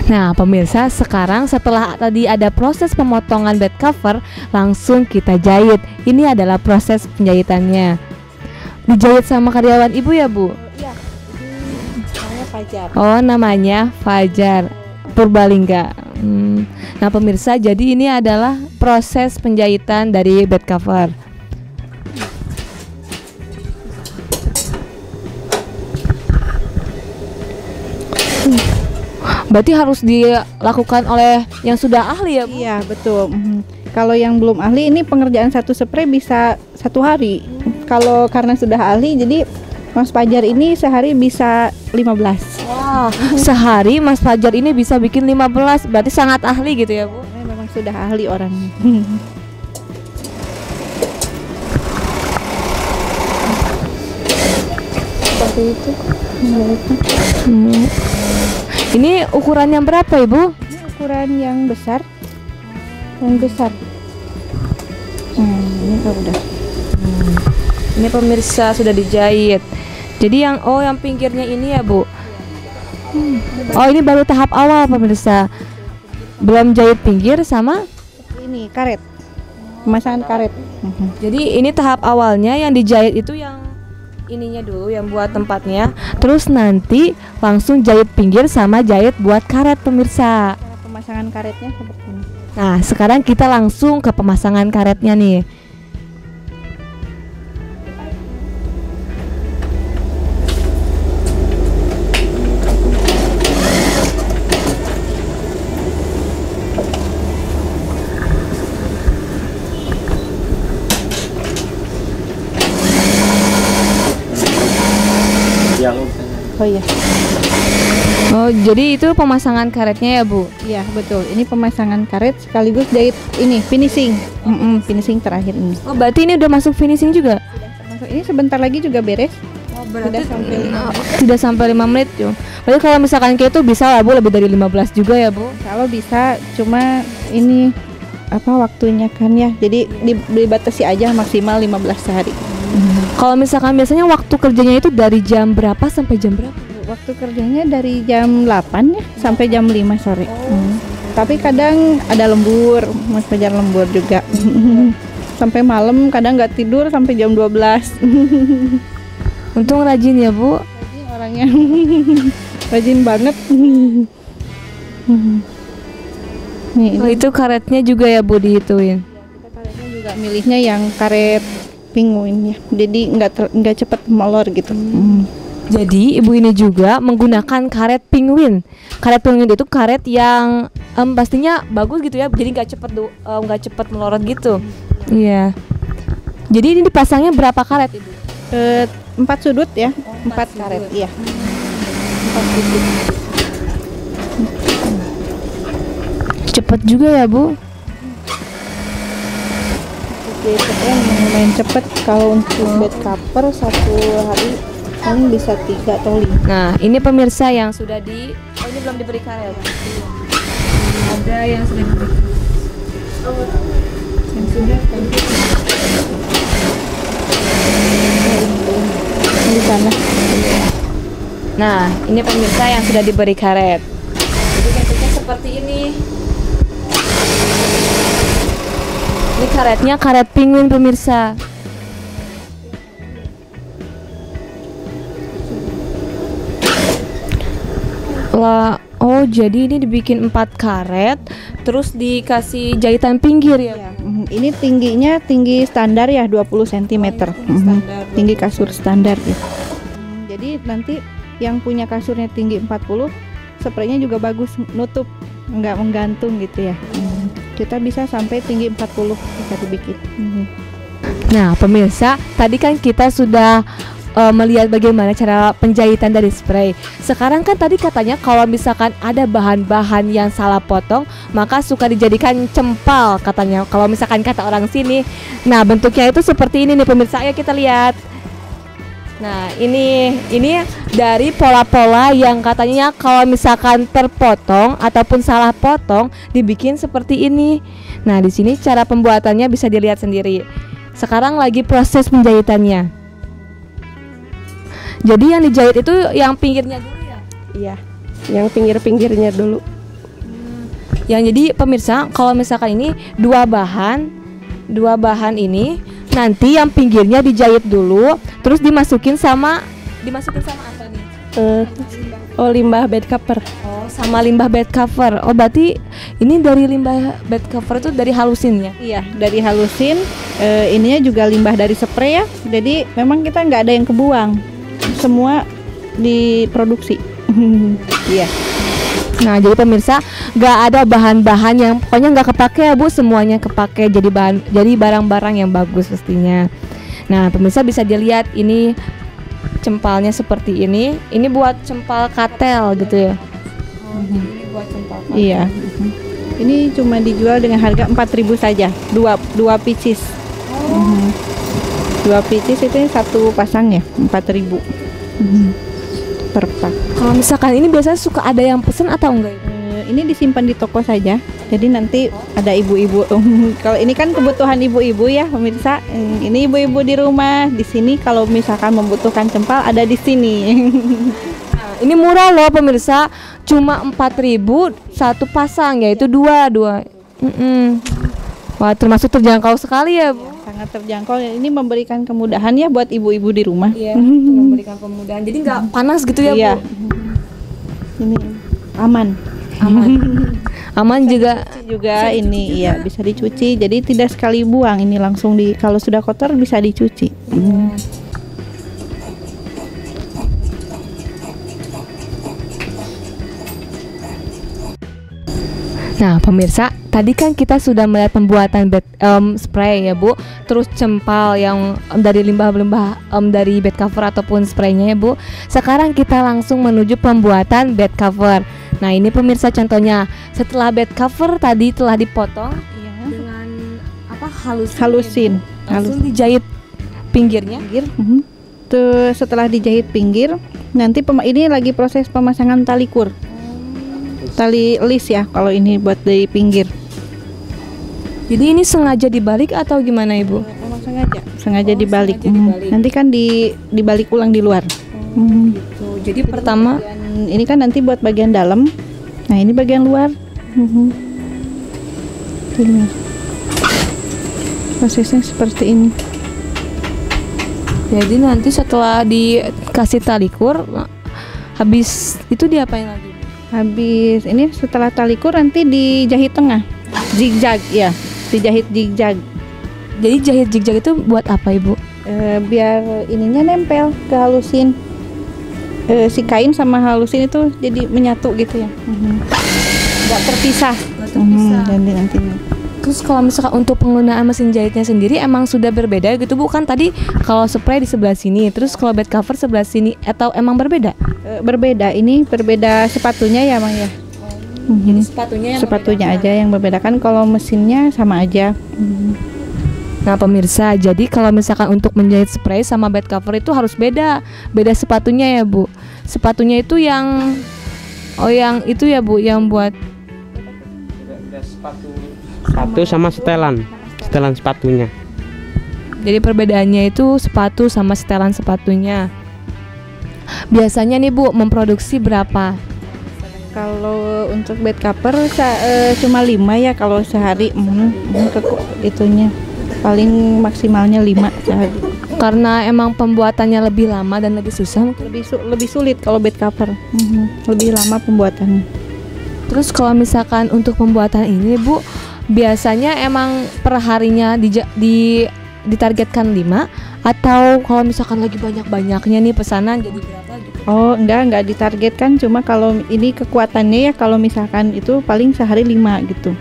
Nah pemirsa, sekarang setelah tadi ada proses pemotongan bed cover, langsung kita jahit. Ini adalah proses penjahitannya. Dijahit sama karyawan Ibu ya Bu? Iya, namanya Fajar. Oh namanya Fajar Purbalingga. Nah pemirsa, jadi ini adalah proses penjahitan dari bed cover. Berarti harus dilakukan oleh yang sudah ahli ya, Bu? Iya, betul. Kalau yang belum ahli, ini pengerjaan satu spray bisa 1 hari. Kalau karena sudah ahli, jadi Mas Fajar ini sehari bisa 15. Wah, sehari Mas Fajar ini bisa bikin 15. Berarti sangat ahli gitu ya, Bu? Karena memang sudah ahli orangnya. Seperti itu. Ini ukuran yang berapa, Ibu? Ini ukuran yang besar. Yang besar. Ini kalau udah. Ini pemirsa sudah dijahit. Jadi yang pinggirnya ini ya, Bu. Oh, ini baru tahap awal pemirsa. Belum jahit pinggir sama Ini karet. Pemasangan karet. Jadi ini tahap awalnya, yang dijahit itu yang ininya dulu, yang buat tempatnya. Terus nanti langsung jahit pinggir sama jahit buat karet pemirsa. Cara pemasangan karetnya seperti ini. Nah, sekarang kita langsung ke pemasangan karetnya nih. Oh iya. Oh, jadi itu pemasangan karetnya ya, Bu? Iya, betul. Ini pemasangan karet sekaligus jahit ini finishing. Finishing terakhir ini. Oh, berarti ini udah masuk finishing juga? Masuk ini sebentar lagi juga beres. Oh, berarti Sudah sampai 5 menit. tidak sampai 5 menit tuh. Berarti kalau misalkan kayak itu bisa lah, Bu, lebih dari 15 juga ya, Bu? Kalau bisa, cuma ini waktunya kan ya. Jadi dibatasi aja maksimal 15 sehari. Kalau misalkan biasanya waktu kerjanya itu dari jam berapa sampai jam berapa? Waktu kerjanya dari jam 8 ya sampai jam 5 sore. Tapi kadang ada lembur, Mas Fajar lembur juga. Sampai malam, kadang nggak tidur sampai jam 12. Untung rajin ya, Bu. Rajin orangnya. Rajin banget. Nih, Oh, itu karetnya juga ya, Bu, dihituin. kita karetnya juga milihnya yang karet penguin ya. Jadi nggak cepat molor gitu. Jadi ibu ini juga menggunakan karet penguin. Karet penguin itu karet yang pastinya bagus gitu ya. Jadi nggak cepet melorot gitu. Iya. Jadi ini dipasangnya berapa karet, Ibu? 4 sudut ya. 4 karet. Iya. 4 sudut. Cepet juga ya, Bu. Jahitnya lumayan cepet. Kalau untuk bed cover 1 hari paling bisa 3 atau 5. Nah, ini pemirsa yang sudah ini belum diberi karet. Ada yang sudah diberi. Yang sudah kan di sana. Nah, ini pemirsa yang sudah diberi karet. Jadi bentuknya seperti ini. Ini karetnya karet penguin pemirsa. Lah, oh jadi ini dibikin 4 karet, terus dikasih jahitan pinggir ya? Ya, ini tingginya tinggi standar ya 20 cm. Tinggi kasur standar ya. Jadi nanti yang punya kasurnya tinggi 40, spraynya juga bagus, nutup, nggak menggantung gitu ya. Kita bisa sampai tinggi 40 bisa dibikin. Nah pemirsa, tadi kan kita sudah melihat bagaimana cara penjahitan dari spray. Sekarang kan tadi katanya kalau misalkan ada bahan-bahan yang salah potong, maka suka dijadikan cempal katanya. Kalau misalkan kata orang sini. Nah bentuknya itu seperti ini nih pemirsa, ayo kita lihat. Nah ini dari pola-pola yang katanya kalau misalkan terpotong ataupun salah potong dibikin seperti ini. Nah di sini cara pembuatannya bisa dilihat sendiri. Sekarang lagi proses penjahitannya. Jadi yang dijahit itu yang pinggirnya dulu ya? Iya, yang pinggir-pinggirnya dulu. Yang jadi pemirsa, kalau misalkan ini dua bahan ini nanti yang pinggirnya dijahit dulu, terus dimasukin sama apa nih? Limbah bed cover. Oh, sama limbah bed cover. Oh, berarti ini dari limbah bed cover itu dari halusin ya? Iya, dari halusin. Ininya juga limbah dari spray ya. Jadi memang kita nggak ada yang kebuang. Semua diproduksi. Iya. Nah, jadi pemirsa, nggak ada bahan-bahan yang pokoknya nggak kepake ya Bu, semuanya kepake jadi barang-barang yang bagus pastinya. Nah, pemirsa bisa dilihat ini cempalnya seperti ini. Ini buat cempal katel gitu ya. Ini buat cempal katel. Iya. Ini cuma dijual dengan harga 4.000 saja. Dua pieces. Dua pieces itu satu pasang ya, 4.000 per pak. Kalau misalkan ini biasanya suka ada yang pesen atau enggak? Ini disimpan di toko saja. Jadi nanti ada ibu-ibu. Kalau ini kan kebutuhan ibu-ibu ya, pemirsa. Ini ibu-ibu di rumah. Di sini kalau misalkan membutuhkan cempal ada di sini. Nah, ini murah loh pemirsa, cuma 4.000 satu pasang, yaitu dua. Wah, termasuk terjangkau sekali ya Bu. Sangat terjangkau. Ini memberikan kemudahan ya buat ibu-ibu di rumah. Iya, memberikan kemudahan. Jadi nggak panas gitu ya Iya. Bu. Ini aman. Aman juga. Juga ini iya bisa dicuci. Jadi tidak sekali buang. Ini langsung kalau sudah kotor bisa dicuci. Nah pemirsa, tadi kan kita sudah melihat pembuatan bed spray ya Bu, terus cempal yang dari limbah-limbah dari bed cover ataupun spraynya ya Bu. Sekarang kita langsung menuju pembuatan bed cover. Nah ini pemirsa contohnya, setelah bed cover tadi telah dipotong dengan apa halusin, langsung dijahit pinggirnya. Tuh setelah dijahit pinggir, nanti ini lagi proses pemasangan tali kur. Tali lis ya kalau ini buat dari pinggir. Jadi ini sengaja dibalik atau gimana Ibu? Sengaja dibalik. Nanti kan dibalik ulang di luar. Gitu. Jadi pertama ini kan nanti buat bagian dalam. Nah ini bagian luar. Prosesnya seperti ini. Jadi nanti setelah dikasih tali kur, habis itu diapain lagi? Habis ini setelah tali kur nanti dijahit tengah, zigzag ya, dijahit zigzag. Jadi jahit zigzag itu buat apa Ibu? Biar ininya nempel ke halusin. Si kain sama halusin itu jadi menyatu gitu ya, nggak terpisah. Jadi nanti. Terus kalau misalkan untuk penggunaan mesin jahitnya sendiri emang sudah berbeda gitu Bu? Kan tadi kalau spray di sebelah sini, terus kalau bed cover sebelah sini, atau emang berbeda? Berbeda, ini berbeda sepatunya ya Mang ya. Jadi sepatunya aja yang membedakan, kalau mesinnya sama aja. Nah pemirsa, jadi kalau misalkan untuk menjahit spray sama bed cover itu harus beda sepatunya ya Bu. Sepatunya itu yang itu ya Bu, yang buat sepatu sama setelan sepatunya. Jadi perbedaannya itu sepatu sama setelan sepatunya. Biasanya nih Bu memproduksi berapa? Kalau untuk bed cover cuma 5 ya kalau sehari. Itunya paling maksimalnya 5 sehari. Karena emang pembuatannya lebih lama dan lebih susah. Lebih sulit kalau bed cover. Lebih lama pembuatannya. Terus kalau misalkan untuk pembuatan ini Bu, biasanya emang per harinya ditargetkan 5, atau kalau misalkan lagi banyak-banyaknya nih pesanan jadi berapa gitu? Oh enggak ditargetkan, cuma kalau ini kekuatannya ya kalau misalkan itu paling sehari 5 gitu.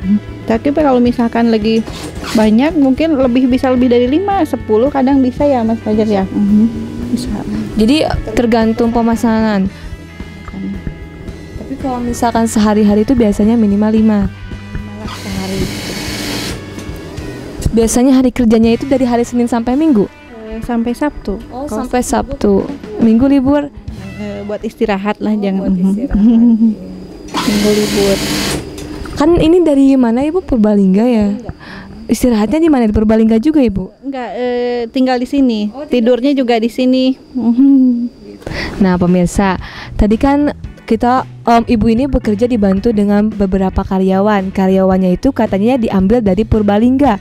Tapi kalau misalkan lagi banyak mungkin bisa lebih dari 5, 10 kadang bisa ya Mas Fajar ya. Bisa. Jadi tergantung pemesanan. Tapi kalau misalkan sehari-hari itu biasanya minimal 5 sehari. Biasanya hari kerjanya itu dari hari Senin sampai Minggu? Sampai Sabtu. Oh, sampai Sabtu. Minggu libur? Buat istirahat lah, jangan. Buat istirahat. Minggu libur. Kan ini dari mana Ibu? Purbalingga ya? Istirahatnya di mana? Di Purbalingga juga Ibu? Enggak, tinggal di sini. Tidurnya juga di sini. Nah pemirsa, tadi kan kita ibu ini bekerja dibantu dengan beberapa karyawan. Karyawannya itu katanya diambil dari Purbalingga.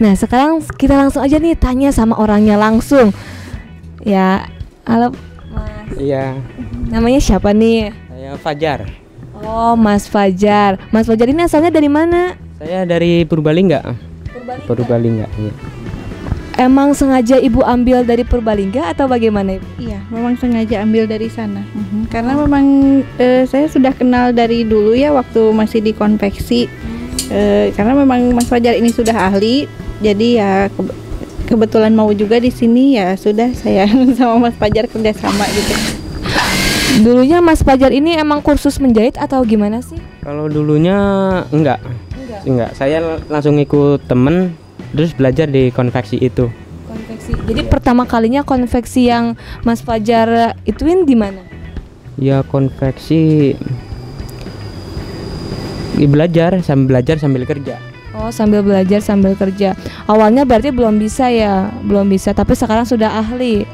Nah sekarang kita langsung aja nih tanya sama orangnya langsung. Ya, halo Mas. Iya. Namanya siapa nih? Saya Fajar. Oh Mas Fajar. Mas Fajar ini asalnya dari mana? Saya dari Purbalingga. Purbalingga. Iya. emang sengaja Ibu ambil dari Purbalingga atau bagaimana Ibu? Iya, memang sengaja ambil dari sana. Karena memang saya sudah kenal dari dulu ya waktu masih di konveksi. Karena memang Mas Fajar ini sudah ahli, jadi ya kebetulan mau juga di sini ya sudah saya sama Mas Fajar kerjasama gitu. Dulunya Mas Fajar ini emang kursus menjahit atau gimana sih? Kalau dulunya enggak. Saya langsung ikut temen terus belajar di konveksi itu. Konveksi. Jadi pertama kalinya konveksi yang Mas Fajar ituin di mana? Ya konveksi belajar sambil kerja. Oh, sambil belajar sambil kerja. Awalnya berarti belum bisa ya, belum bisa. Tapi sekarang sudah ahli.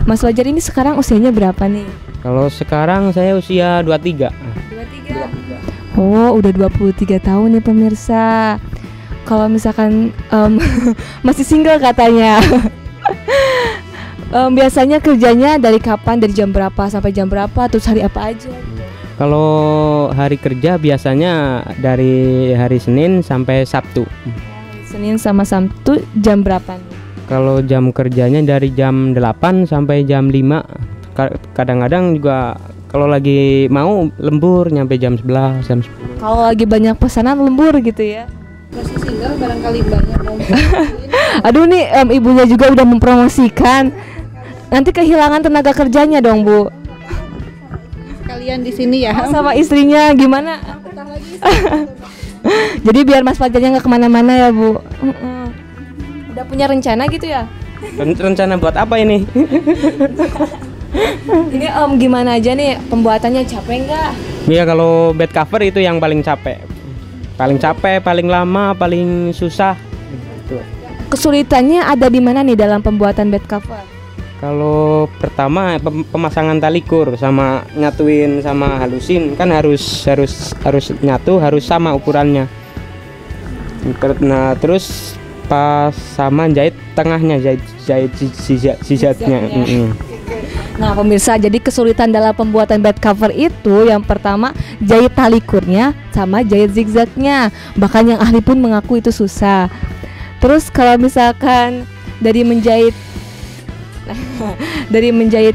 Mas Fajar ini sekarang usianya berapa nih? Kalau sekarang saya usia 23. 23. Oh, udah 23 tahun nih pemirsa. Kalau misalkan masih single katanya. Biasanya kerjanya dari kapan? Dari jam berapa sampai jam berapa? Terus hari apa aja? Kalau hari kerja biasanya dari hari Senin sampai Sabtu. Senin sama Sabtu jam berapa nih? Kalau jam kerjanya dari jam 8 sampai jam 5. Kadang-kadang juga kalau lagi mau lembur nyampe jam 11, jam 10. Kalau lagi banyak pesanan lembur gitu ya. Masih single barangkali banyak mau. Aduh nih ibunya juga udah mempromosikan. Nanti kehilangan tenaga kerjanya dong, Bu. Kalian di sini ya. Oh, sama istrinya gimana? Jadi biar Mas Fajarnya nggak kemana-mana ya, Bu. Udah punya rencana gitu ya? Rencana buat apa ini? Ini gimana aja nih pembuatannya, capek nggak? Ya kalau bed cover itu yang paling capek. Paling capek, paling lama, paling susah. Gitu. Kesulitannya ada di mana nih dalam pembuatan bed cover? Kalau pertama pemasangan tali kur sama nyatuin sama halusin kan harus nyatu, harus sama ukurannya. Nah terus pas sama jahit tengahnya, jahit zigzagnya. Nah pemirsa, jadi kesulitan dalam pembuatan bed cover itu yang pertama jahit tali kurnya sama jahit zigzagnya. Bahkan yang ahli pun mengaku itu susah. Terus kalau misalkan dari menjahit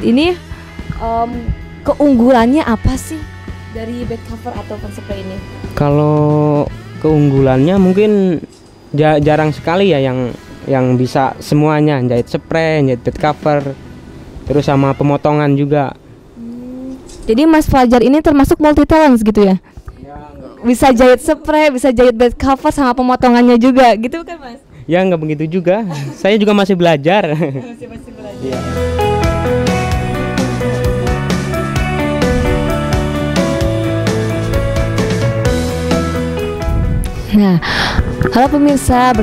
ini keunggulannya apa sih dari bed cover atau spray ini? Kalau keunggulannya mungkin jarang sekali ya yang bisa semuanya, jahit spray, jahit bed cover, terus sama pemotongan juga. Jadi Mas Fajar ini termasuk multi talent gitu ya? Bisa jahit spray, bisa jahit bed cover sama pemotongannya juga gitu kan Mas? Ya nggak begitu juga, saya juga masih belajar. Masih belajar. Ya. Nah, halo pemirsa,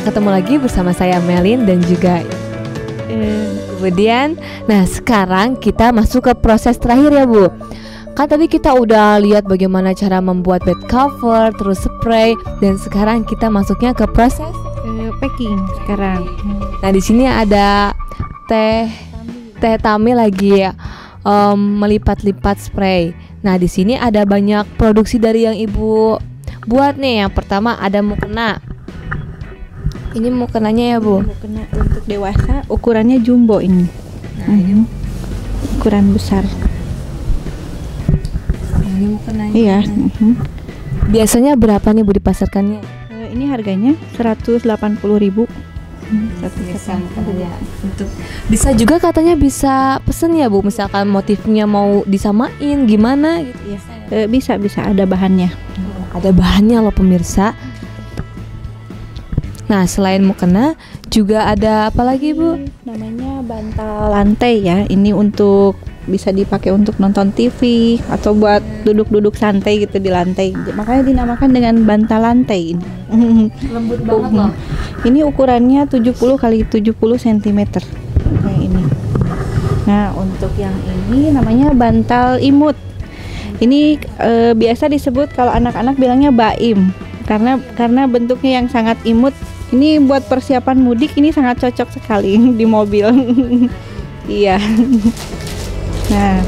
ketemu lagi bersama saya Melin dan juga kemudian. Nah, sekarang kita masuk ke proses terakhir ya Bu. Kan tadi kita udah lihat bagaimana cara membuat bed cover, terus spray, dan sekarang kita masuknya ke proses packing sekarang. Nah, di sini ada Teh Tami lagi melipat-lipat spray. Nah, di sini ada banyak produksi dari yang Ibu buat nih. Yang pertama ada mukena. Ini mukenanya ya Bu. Mukena untuk dewasa, ukurannya jumbo ini. Nah, ukuran besar. Ini mukenanya. Iya. Biasanya berapa nih Bu dipasarkannya? Ini harganya 180.000. Untuk bisa juga katanya bisa pesen ya Bu, misalkan motifnya mau disamain gimana gitu ya. Bisa ada bahannya. Ada bahannya loh pemirsa. Nah, selain mukena juga ada apa lagi Bu? Namanya bantal lantai ya. Ini untuk bisa dipakai untuk nonton TV atau buat duduk-duduk santai gitu di lantai. Makanya dinamakan dengan bantal lantai ini. Lembut banget loh. Ini ukurannya 70 kali 70 cm. Kayak ini. Nah, untuk yang ini namanya bantal imut. Ini biasa disebut kalau anak-anak bilangnya baim karena bentuknya yang sangat imut. Ini buat persiapan mudik ini sangat cocok sekali di mobil. Iya. Nah,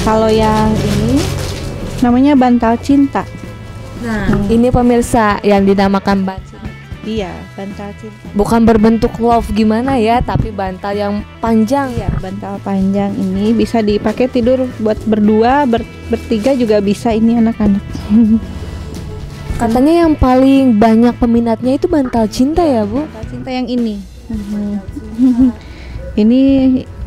kalau yang ini namanya bantal cinta. Nah, ini pemirsa yang dinamakan Iya, bantal cinta. Bukan berbentuk love gimana ya, tapi bantal yang panjang. Iya, bantal panjang ini bisa dipakai tidur buat berdua, bertiga juga bisa ini anak-anak. Katanya yang paling banyak peminatnya itu bantal cinta ya, Bu? Bantal cinta yang ini. Ini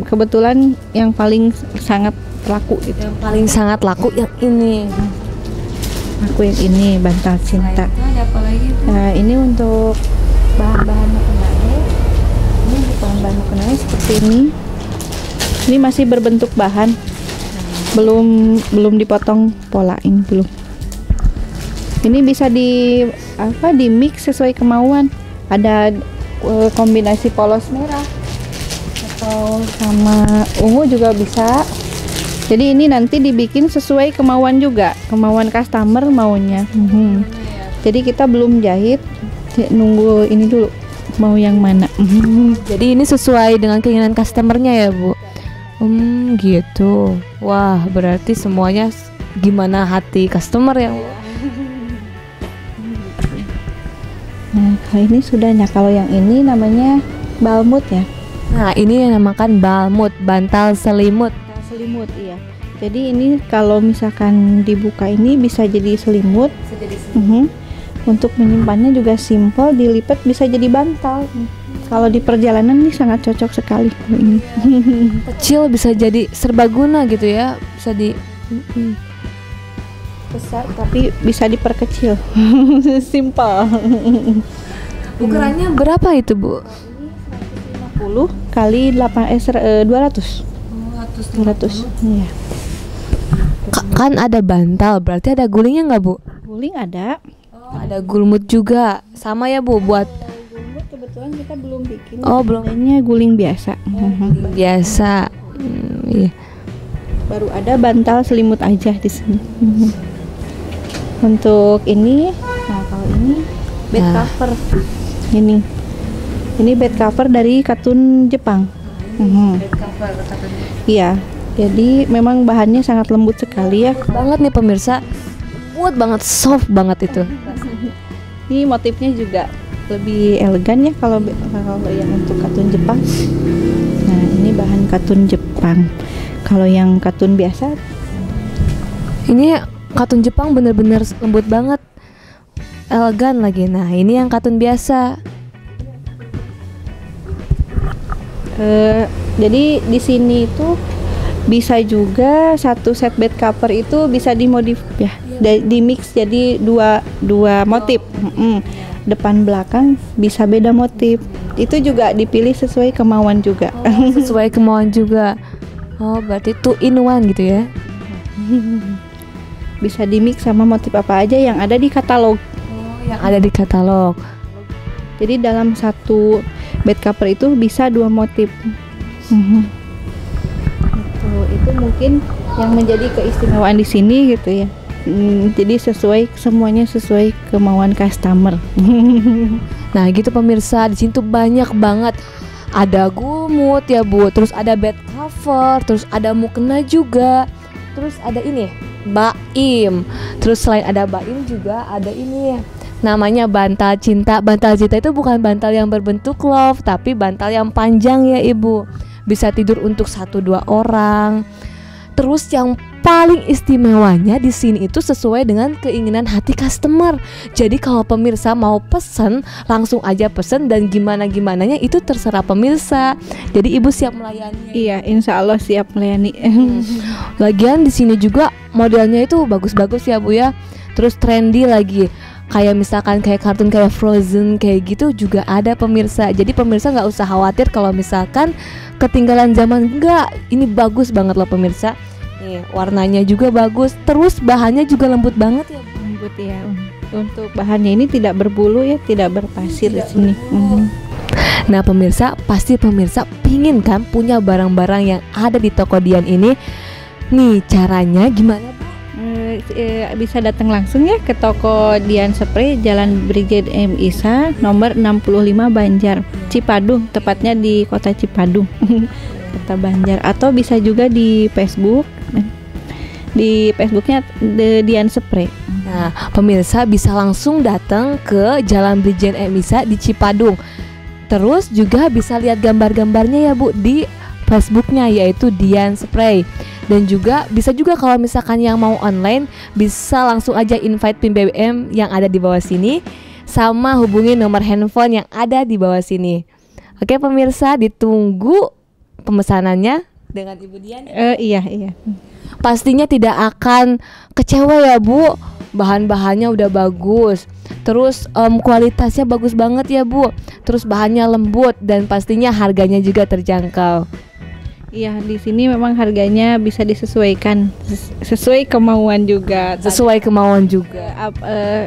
kebetulan yang paling sangat laku gitu. Yang paling sangat laku yang ini. Aku yang ini bantal cinta. Ada apa lagi? Nah, ini untuk bahan-bahan mukenanya. Ini bahan-bahan mukenanya seperti ini. Ini masih berbentuk bahan. Belum dipotong pola ini belum. Ini bisa di mix sesuai kemauan. Ada kombinasi polos merah atau sama ungu juga bisa. Jadi ini nanti dibikin sesuai kemauan juga, kemauan customer maunya. Jadi kita belum jahit, nunggu ini dulu mau yang mana. Jadi ini sesuai dengan keinginan customernya ya, Bu? Gitu. Wah, berarti semuanya gimana hati customer ya, Bu? Nah, kalau ini sudahnya. Kalau yang ini namanya balmut ya. Nah, ini yang namakan balmut, bantal selimut. Selimut, iya. Jadi ini kalau misalkan dibuka ini bisa jadi selimut. Untuk menyimpannya juga simpel, dilipat bisa jadi bantal. Kalau di perjalanan ini sangat cocok sekali ini. Kecil bisa jadi serbaguna gitu ya, bisa di besar tapi bisa diperkecil. Simpel. Ukurannya berapa itu, Bu? 50 kali 200. 200. Iya. Kan ada bantal, berarti ada gulingnya nggak, Bu? Guling ada. Ada gulmut juga, sama ya, Bu, buat Guling kebetulan kita belum bikin. Oh, belum. Adanya guling biasa. Biasa. Iya. Baru ada bantal selimut aja di sini. Untuk ini, nah kalau ini bed cover. Ini bed cover dari katun Jepang. Bed cover katun. Iya. Jadi memang bahannya sangat lembut sekali ya. Banget nih pemirsa. Lembut banget, soft banget itu. Ini motifnya juga lebih elegan ya kalau yang untuk katun Jepang. Nah, ini bahan katun Jepang. Kalau yang katun biasa, ini katun Jepang bener-bener lembut banget, elegan lagi. Nah, ini yang katun biasa. Jadi di sini itu bisa juga satu set bed cover itu bisa dimodif ya, di mix jadi dua motif. Depan belakang bisa beda motif. Itu juga dipilih sesuai kemauan juga. Sesuai kemauan juga. Oh, berarti 2 in 1 gitu ya. Bisa di mix sama motif apa aja yang ada di katalog. Yang ada di katalog. Jadi dalam satu bed cover itu bisa 2 motif. Itu mungkin yang menjadi keistimewaan di sini gitu ya. Jadi semuanya sesuai kemauan customer. Nah, gitu pemirsa, di sini tuh banyak banget. Ada gulmut ya, Bu. Terus ada bed cover, terus ada mukena juga. Terus ada ini, baim. Terus selain ada baim juga ada ini. Namanya bantal cinta. Bantal cinta itu bukan bantal yang berbentuk love, tapi bantal yang panjang ya, Ibu. Bisa tidur untuk 1-2 orang. Terus yang paling istimewanya di sini itu sesuai dengan keinginan hati customer. Jadi kalau pemirsa mau pesen, langsung aja pesen dan gimana-gimananya itu terserah pemirsa. Jadi Ibu siap melayani. Iya, insya Allah siap melayani. Lagian di sini juga modelnya itu bagus-bagus ya, Bu ya. Terus trendy lagi. Kayak misalkan kayak kartun kayak Frozen kayak gitu juga ada pemirsa. Jadi pemirsa nggak usah khawatir kalau misalkan ketinggalan zaman. Enggak, ini bagus banget loh pemirsa. Nih, warnanya juga bagus. Terus bahannya juga lembut banget ya. Lembut ya. Untuk bahannya ini tidak berbulu ya, tidak berpasir di sini. Nah pemirsa, pasti pemirsa pingin kan punya barang-barang yang ada di toko Dian ini. Nih caranya gimana, Bu? Bisa datang langsung ya ke toko Dian Spray, Jalan Brigade M. Isa, nomor 65 Banjar, Cipadung, tepatnya di kota Cipadung, kota Banjar. Atau bisa juga di Facebook Di Facebooknya The Dian Spray. Nah, pemirsa bisa langsung datang ke Jalan Brigjen Emisa di Cipadung. Terus juga bisa lihat gambar-gambarnya ya Bu di Facebooknya, yaitu Dian Spray. Dan juga bisa juga kalau misalkan yang mau online, bisa langsung aja invite PIN BBM yang ada di bawah sini, sama hubungi nomor handphone yang ada di bawah sini. Oke pemirsa, ditunggu pemesanannya dengan Ibu Dian. Iya. Pastinya tidak akan kecewa ya Bu. Bahan-bahannya udah bagus, terus kualitasnya bagus banget ya Bu, terus bahannya lembut, dan pastinya harganya juga terjangkau. Iya, di sini memang harganya bisa disesuaikan sesuai kemauan juga. Sesuai kemauan juga.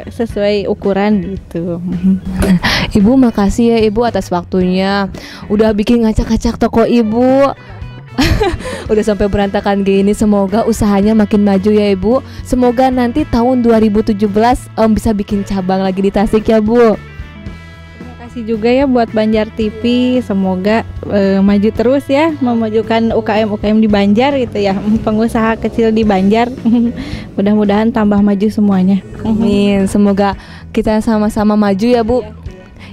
Sesuai ukuran gitu. Ibu makasih ya Ibu atas waktunya. Udah bikin ngacak-ngacak toko Ibu. Udah sampai berantakan gini. Semoga usahanya makin maju ya Ibu. Semoga nanti tahun 2017 bisa bikin cabang lagi di Tasik ya Bu. Terima kasih juga ya buat Banjar TV. Semoga maju terus ya, memajukan UKM di Banjar gitu ya, pengusaha kecil di Banjar. Mudah-mudahan tambah maju semuanya. Amin. Semoga kita sama-sama maju ya Bu.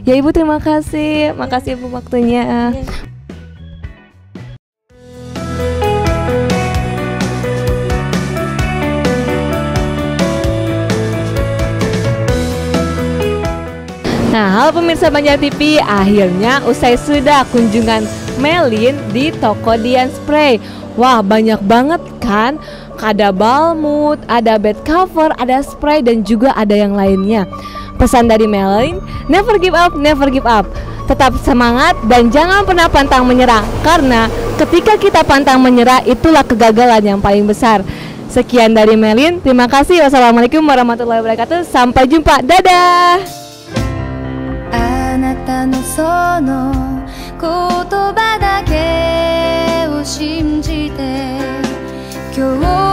Ya Ibu, terima kasih. Makasih Bu waktunya. Nah, halo pemirsa Banjar TV, akhirnya usai sudah kunjungan Melin di toko Dian Spray. Wah, banyak banget kan? Ada balmut, ada bed cover, ada spray, dan juga ada yang lainnya. Pesan dari Melin, never give up, never give up. Tetap semangat dan jangan pernah pantang menyerah, karena ketika kita pantang menyerah, itulah kegagalan yang paling besar. Sekian dari Melin, terima kasih. Wassalamualaikum warahmatullahi wabarakatuh. Sampai jumpa, dadah. あなたのその言葉だけを信じて今日